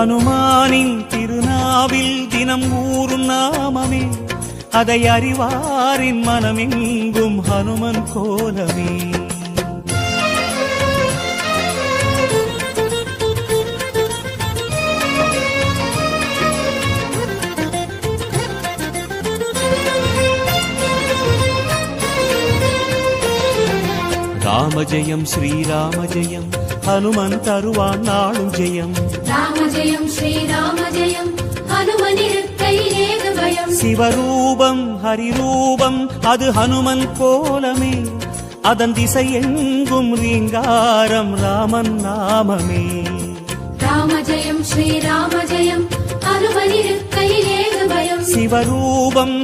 ஹனுமானின் திருநாவில் தினம் ஊறும் நாமமே, அதை அறிவாரின் மனமெங்கும் ஹனுமன் கோலமே. ராம ஜெயம் ஸ்ரீராம ஜெயம், ஹனுமன் தருவான் நாளும் ஜெயம். ராம ஜெயம் ஸ்ரீராம ஜெயம், ஹனுமன் இருக்கையில் ஏது பயம். சிவரூபம் ஹரிரூபம் அது ஹனுமன் கோலமே, அதன் திசை எங்கும் ரீங்காரம் ராமன் நாமமே. ராம ஜெயம் ஸ்ரீராம ஜெயம், ஹனுமன் இருக்கையில் ஏது பயம். சிவரூபம்